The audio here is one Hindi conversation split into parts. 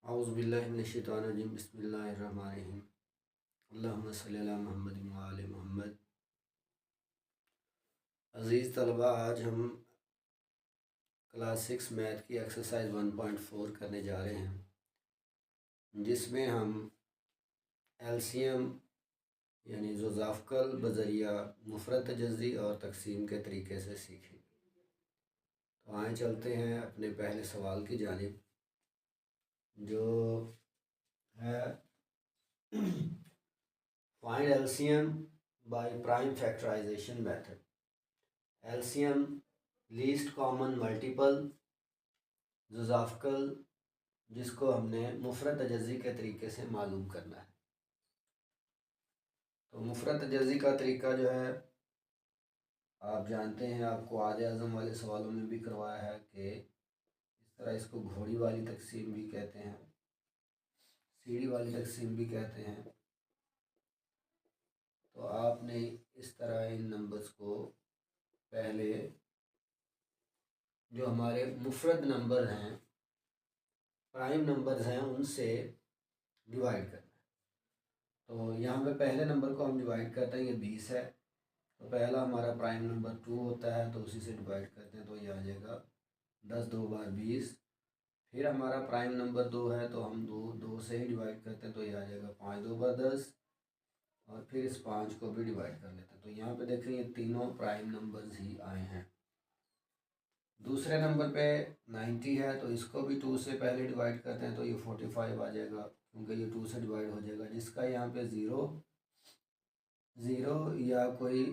औज़ुबिल्लाहि मिनश्शैतानिर्रजीम बिस्मिल्लाहिर्रहमानिर्रहीम अल्लाहुम्मा सल्लि अला मुहम्मद व आले मुहम्मद। अज़ीज़ तलबा, आज हम क्लास 6 मैथ की एक्सरसाइज 1.4 करने जा रहे हैं, जिसमें हम एलसीएम यानी ज़ोज़ाफ़कल बज़रिया मुफ़रद तजज़ी और तक़सीम के तरीके से सीखेंगे। तो आए चलते हैं अपने पहले सवाल की जानिब, जो है find LCM by prime factorisation method. LCM least common multiple ज़ोज़ाफ़कल, जिसको हमने मुफ़रद तजज़ी के तरीके से मालूम करना है। तो मुफ़रद तजज़ी का तरीका जो है आप जानते हैं, आपको आधे आज़म वाले सवालों में भी करवाया है कि इस तरह इसको घोड़ी वाली तकसीम भी कहते हैं, सीढ़ी वाली तकसीम भी कहते हैं। तो आपने इस तरह इन नंबर्स को पहले जो हमारे मुफ़रद नंबर हैं, प्राइम नंबर्स हैं, उनसे डिवाइड करना है। तो यहाँ पे पहले नंबर को हम डिवाइड करते हैं, ये 20 है, तो पहला हमारा प्राइम नंबर 2 होता है, तो उसी से डिवाइड करते हैं, तो ये आ जाएगा 10 2 बार 20। फिर हमारा प्राइम नंबर 2 है, तो हम दो से ही डिवाइड करते हैं, तो ये आ जाएगा 5 2 बार 10, और फिर इस 5 को भी डिवाइड कर लेते हैं। तो यहाँ पे देखें, ये तीनों प्राइम नंबर्स ही आए हैं। दूसरे नंबर पे 90 है, तो इसको भी 2 से पहले डिवाइड करते हैं, तो ये 45 आ जाएगा, क्योंकि ये 2 से डिवाइड हो जाएगा। जिसका यहाँ पे ज़ीरो या कोई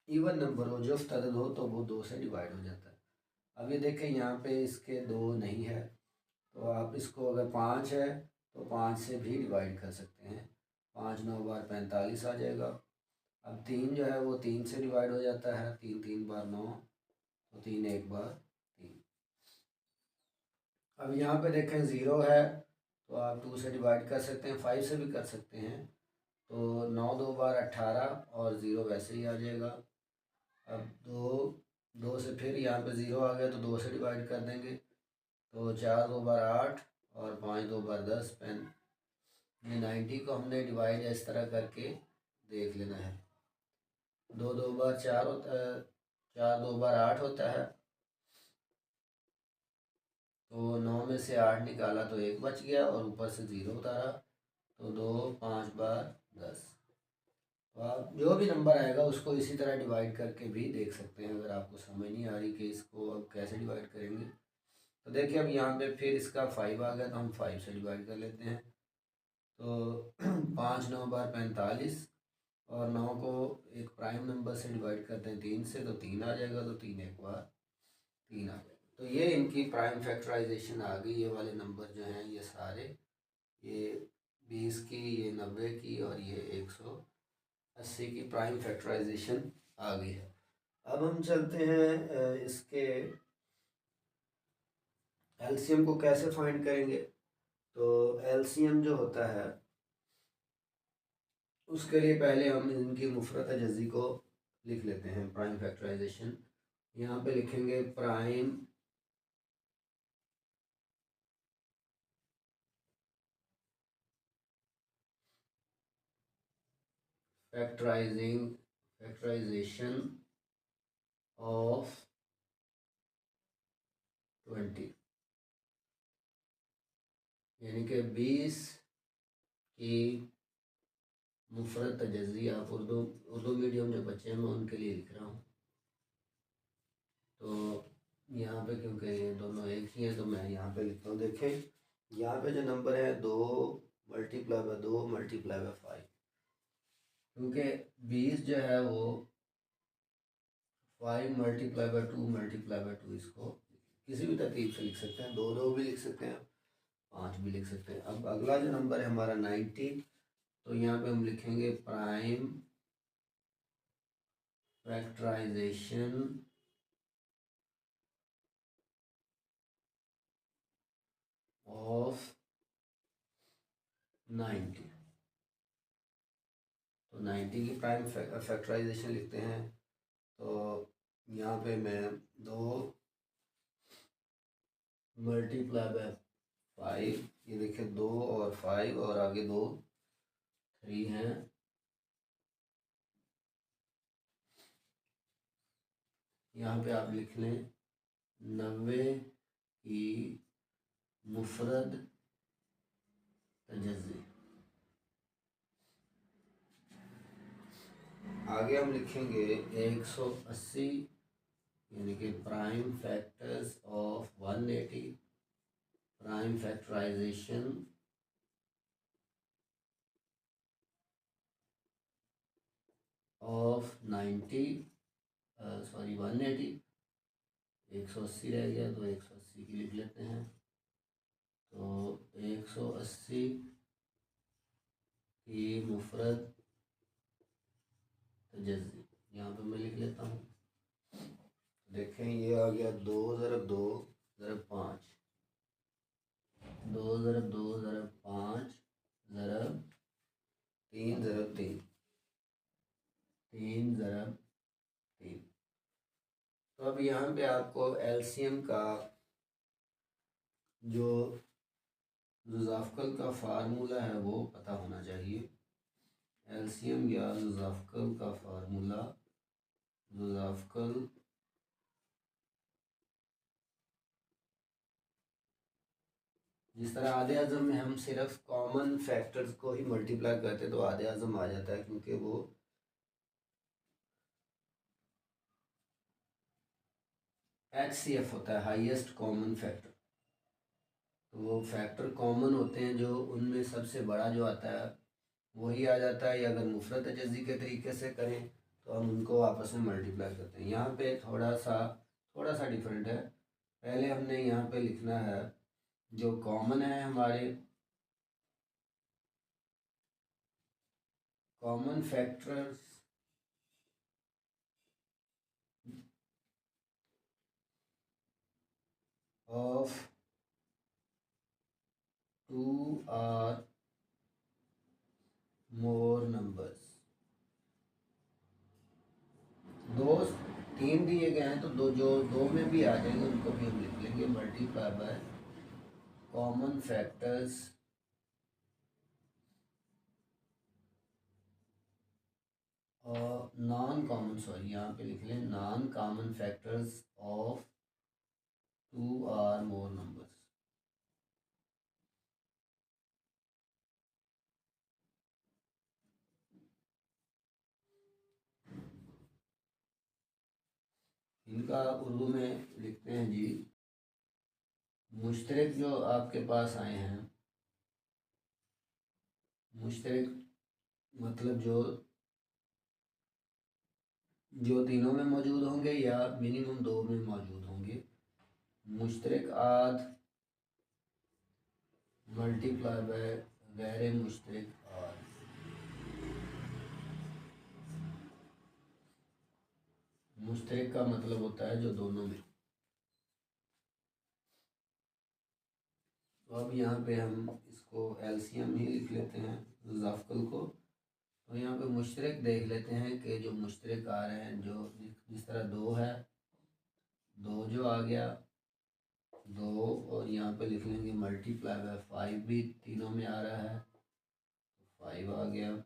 इवन नंबर हो, जो तदद हो, तो वो 2 से डिवाइड हो जाता है। अब ये देखें, यहाँ पे इसके 2 नहीं है, तो आप इसको अगर 5 है तो 5 से भी डिवाइड कर सकते हैं। 5 9 बार 45 आ जाएगा। अब 3 जो है वो 3 से डिवाइड हो जाता है, 3 3 बार 9, तो 3 1 बार 3। अब यहाँ पे देखें, ज़ीरो है, तो आप 2 से डिवाइड कर सकते हैं, 5 से भी कर सकते हैं, तो 9 2 बार 18, और ज़ीरो वैसे ही आ जाएगा। अब दो से फिर यहाँ पे ज़ीरो आ गया, तो 2 से डिवाइड कर देंगे, तो 4 2 बार 8, और 5 2 बार 10 पेन। ये 90 को हमने डिवाइड इस तरह करके देख लेना है। 2 2 बार 4 होता है, 4 2 बार 8 होता है, तो 9 में से 8 निकाला तो 1 बच गया, और ऊपर से 0 उतारा, तो 2 5 बार 10। तो आप जो भी नंबर आएगा उसको इसी तरह डिवाइड करके भी देख सकते हैं, अगर आपको समझ नहीं आ रही कि इसको अब कैसे डिवाइड करेंगे। तो देखिए, अब यहाँ पे फिर इसका 5 आ गया, तो हम 5 से डिवाइड कर लेते हैं, तो 5 9 बार 45, और 9 को एक प्राइम नंबर से डिवाइड करते हैं 3 से, तो 3 आ जाएगा, तो 3 1 बार 3 आ जाएगा। तो ये इनकी प्राइम फैक्टराइजेशन आ गई। ये वाले नंबर जो हैं ये सारे, ये 20 की, ये 90 की, और ये 180 की प्राइम फैक्टराइजेशन आ गई है। अब हम चलते हैं इसके एलसीएम को कैसे फाइंड करेंगे। तो एलसीएम जो होता है, उसके लिए पहले हम इनकी मुफ़रद तजज़ी को लिख लेते हैं, प्राइम फैक्टराइजेशन। यहाँ पे लिखेंगे प्राइम फैक्टराइजेशन ऑफ 20, यानी कि 20 की मुफ़रद तजज़ी। आप उर्दू मीडियम जो बच्चे हैं, मैं उनके लिए लिख रहा हूँ, तो यहाँ पे क्योंकि ये दोनों एक ही हैं, तो मैं यहाँ पे लिखता हूँ। देखें, यहाँ पे जो नंबर है 2 मल्टीप्लाई बाय 2 मल्टीप्लाई बाय 5, क्योंकि 20 जो है वो 5 मल्टीप्लाई बाय 2 मल्टीप्लाई बाय 2, इसको किसी भी तरतीब से लिख सकते हैं, 2 2 भी लिख सकते हैं, 5 भी लिख सकते हैं। अब अगला जो नंबर है हमारा 90, तो यहाँ पे हम लिखेंगे प्राइम फैक्टराइजेशन ऑफ 90। तो 90 की प्राइम फैक्टराइजेशन लिखते हैं, तो यहाँ पे मैं 2 मल्टीप्लाई बाय 5 ये देखिए 2 और 5 और आगे 2 3 हैं। यहाँ पे आप लिख लें 90 की मुफरद तजज़ी। आगे हम लिखेंगे 180 यानी कि prime factors of 180, prime factorisation of 90 sorry 180, 180 रह गया तो 180 की लिख लेते हैं। तो 180 की मुफरद तजज़ी यहाँ पे मैं लिख लेता हूँ। देखें ये आ गया 2 ज़रब 2 ज़रब 5, 2 ज़रब 2 ज़रब 5 ज़रब 3 ज़रब 3, 3 ज़रब 3। तो अब यहाँ पे आपको एलसीएम का जो ज़ाफ़कल का फार्मूला है वो पता होना चाहिए। एलसीएम या ज़ाफ़कल का फार्मूला, ज़ाफ़कल जिस तरह आधे अज़म में हम सिर्फ कॉमन फैक्टर्स को ही मल्टीप्लाई करते तो आधे अज़म आ जाता है, क्योंकि वो HCF होता है, हाईएस्ट कॉमन फैक्टर। तो वो फैक्टर कॉमन होते हैं जो उनमें सबसे बड़ा जो आता है वही आ जाता है। या अगर मुफरत तजज़ी के तरीके से करें तो हम उनको आपस में मल्टीप्लाई करते हैं। यहाँ पे थोड़ा सा डिफरेंट है। पहले हमने यहाँ पे लिखना है जो कॉमन है हमारे कॉमन फैक्टर्स ऑफ 2 और मोर नंबर्स। 2 3 दिए गए हैं तो दो जो 2 में भी आ जाएंगे उनको भी हम लिख लेंगे मल्टीप्लाई बाय कॉमन फैक्टर्स और नॉन कॉमन, सॉरी यहाँ पे लिख लें नॉन कॉमन फैक्टर्स ऑफ 2 और मोर नंबर्स। इनका उर्दू में लिखते हैं जी, मुश्तरक जो आपके पास आए हैं, मुश्तरक मतलब जो तीनों में मौजूद होंगे या मिनिमम 2 में मौजूद होंगे। मुश्तरक आद मल्टीप्लाई बाय गैर मुश्तरक आद। मुश्तरक का मतलब होता है जो दोनों में। तो अब यहाँ पे हम इसको एलसीएम ही लिख लेते हैं ज़ाफ़कल को। तो यहाँ पे मुश्तरक देख लेते हैं कि जो मुश्तरक आ रहे हैं, जो जिस तरह 2 है, 2 जो आ गया 2, और यहाँ पे लिख लेंगे मल्टीप्लाई बाय 5 भी तीनों में आ रहा है, 5 आ गया।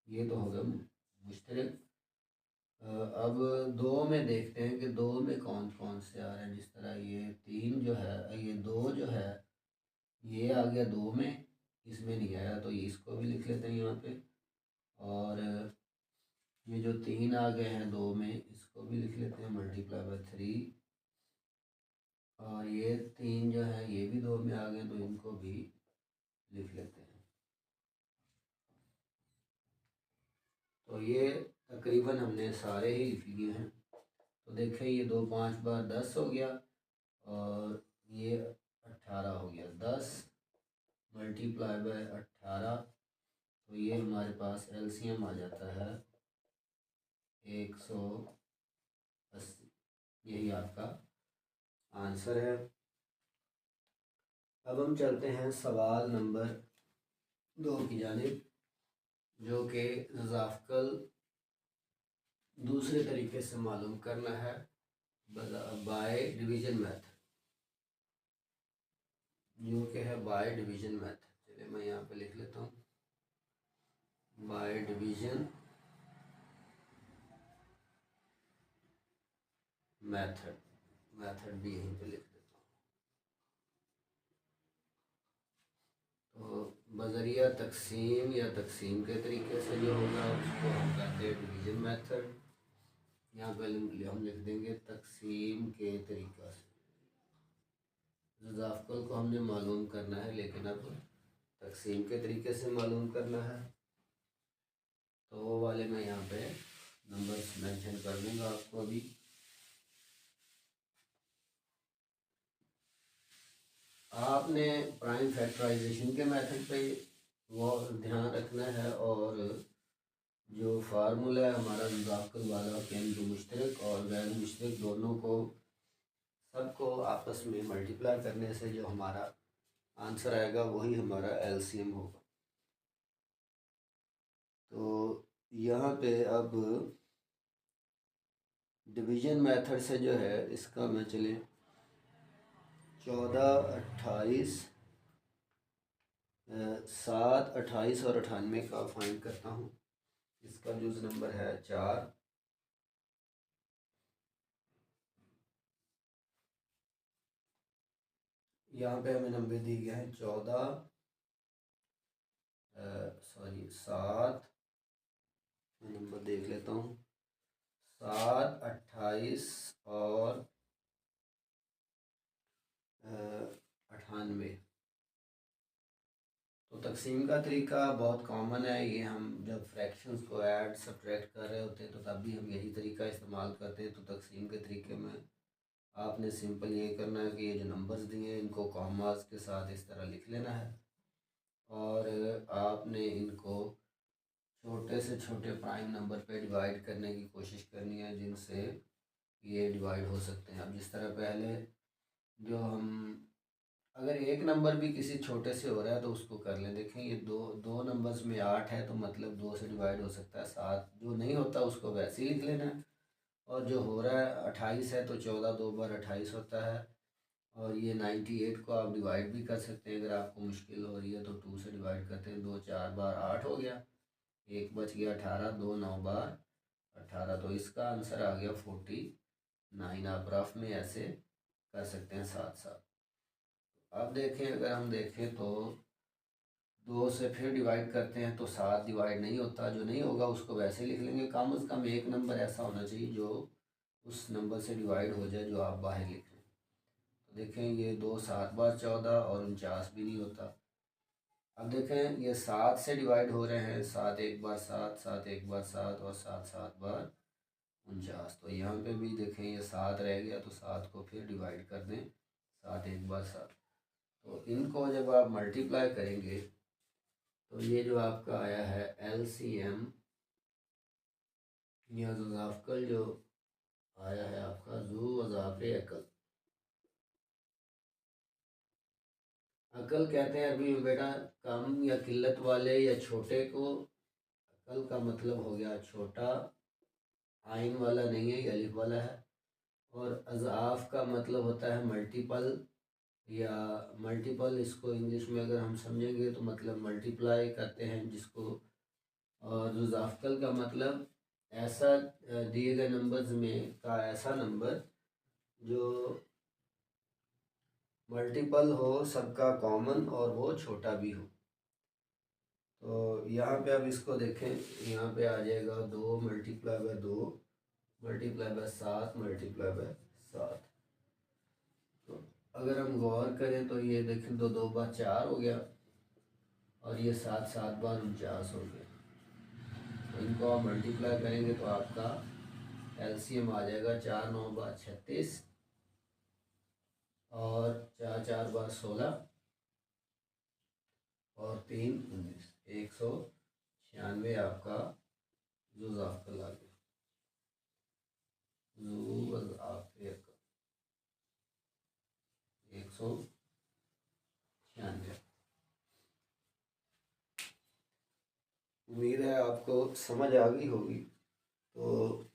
ये तो होगा मुश्तरक। अब 2 में देखते हैं कि 2 में कौन कौन से आ रहे हैं। जिस तरह ये 3 जो है, ये 2 जो है ये आ गया 2 में, इसमें नहीं आया तो इसको भी लिख लेते हैं यहाँ पे। और ये जो 3 आ गए हैं 2 में, इसको भी लिख लेते हैं मल्टीप्लाई बाय 3। और ये 3 जो है ये भी 2 में आ गए तो इनको भी लिख लेते हैं। तो ये तकरीबन हमने सारे ही लिख लिए हैं। तो देखें ये 2 5 बार 10 हो गया और ये 18 हो गया। 10 मल्टीप्लाई बाय 18, तो ये हमारे पास एलसीएम आ जाता है 180। यही आपका आंसर है। अब हम चलते हैं सवाल नंबर 2 की जानिब, जो कि ज़ाफ़कल दूसरे तरीके से मालूम करना है बाय डिवीज़न मेथड। जो कि है बाय डिवीजन मेथड। चलिए मैं यहाँ पे लिख लेता हूँ बाय डिवीजन मेथड भी यहीं पे लिख देता हूँ। तो बजरिया तकसीम या तकसीम के तरीके से जो होगा उसको हम कहते हैं डिवीजन मेथड। यहाँ पे हम लिख देंगे तकसीम के तरीक़ा से। ज़ाफ़क़ल को हमने मालूम करना है, लेकिन अब तकसीम के तरीके से मालूम करना है। तो वो वाले मैं यहाँ पे नंबर्स मेंशन कर दूँगा आपको अभी। आपने प्राइम फैक्टराइजेशन के मेथड पे वो ध्यान रखना है, और जो फार्मूला है हमारा ज़ाफ़क़ल वाला कि जो मुश्तरक और गैर मुश्तरक दोनों को सबको आपस में मल्टीप्लाई करने से जो हमारा आंसर आएगा वही हमारा एलसीएम होगा। तो यहाँ पे अब डिवीज़न मेथड से जो है इसका मैं चले 14, 28, 7, 28 और 98 का फाइंड करता हूँ। इसका जो नंबर है 4, यहाँ पे हमें नंबर दी गया है 7, मैं नंबर देख लेता हूँ 7, 28 और 98। तो तकसीम का तरीका बहुत कॉमन है, ये हम जब फ्रैक्शंस को ऐड सब्ट्रैक्ट कर रहे होते हैं तो तब भी हम यही तरीका इस्तेमाल करते हैं। तो तकसीम के तरीके में आपने सिंपल ये करना है कि ये जो नंबर्स दिए हैं इनको कॉमास के साथ इस तरह लिख लेना है, और आपने इनको छोटे से छोटे प्राइम नंबर पे डिवाइड करने की कोशिश करनी है जिनसे ये डिवाइड हो सकते हैं। अब जिस तरह पहले जो हम अगर एक नंबर भी किसी छोटे से हो रहा है तो उसको कर लें। देखें ये दो नंबर्स में 8 है तो मतलब 2 से डिवाइड हो सकता है 7, जो नहीं होता उसको वैसे ही लिख लेना है। और जो हो रहा है 28 है तो 14 2 बार 28 होता है। और ये 98 को आप डिवाइड भी कर सकते हैं, अगर आपको मुश्किल हो रही है तो 2 से डिवाइड करते हैं, 2 4 बार 8 हो गया, एक बच गया 18, 2 9 बार 18। तो इसका आंसर आ गया 49। आप रफ में ऐसे कर सकते हैं साथ साथ। अब देखें, अगर हम देखें तो 2 से फिर डिवाइड करते हैं तो 7 डिवाइड नहीं होता, जो नहीं होगा उसको वैसे लिख लेंगे। कम से कम एक नंबर ऐसा होना चाहिए जो उस नंबर से डिवाइड हो जाए जो आप बाहर लिख रहे हैं। तो देखें ये 2 7 बार 14 और 49 भी नहीं होता। अब देखें ये 7 से डिवाइड हो रहे हैं, 7 एक बार 7, 7 एक बार 7 और 7 7 बार 49। तो यहाँ पे भी देखें ये 7 रह गया तो 7 को फिर डिवाइड कर दें, 7 एक बार 7। तो इनको जब आप मल्टीप्लाई करेंगे तो ये जो आपका आया है एलसीएम या ज़ाफ़क़ल जो आया है आपका ज़ू वज़ाफ़े अकल। अकल कहते हैं अरबी में बेटा कम या किल्लत वाले या छोटे को। अकल का मतलब हो गया छोटा, आइन वाला नहीं है, ये अलिफ वाला है। और अज़ाफ़ का मतलब होता है मल्टीपल, या मल्टीपल इसको इंग्लिश में अगर हम समझेंगे तो मतलब मल्टीप्लाई करते हैं जिसको। और ज़ाफ़क़ल का मतलब ऐसा दिए गए नंबर्स में का ऐसा नंबर जो मल्टीपल हो, सबका कॉमन, और वो छोटा भी हो। तो यहाँ पे अब इसको देखें, यहाँ पे आ जाएगा 2 multiply by 2 multiply by 7 multiply by 7। तो अगर हम गौर करें तो ये देखें 2 2 बार 4 हो गया, और ये 7 7 बार 49 हो गया। तो इनको आप मल्टीप्लाई करेंगे तो आपका एलसीएम आ जाएगा 4 9 बार 36 और 4 4 बार 16 और 3 19, 196 आपका जो ज़ाफ़क़ल आ गया। ज़ू ज़ाफ़े 196। उम्मीद है आपको समझ आ गई होगी। तो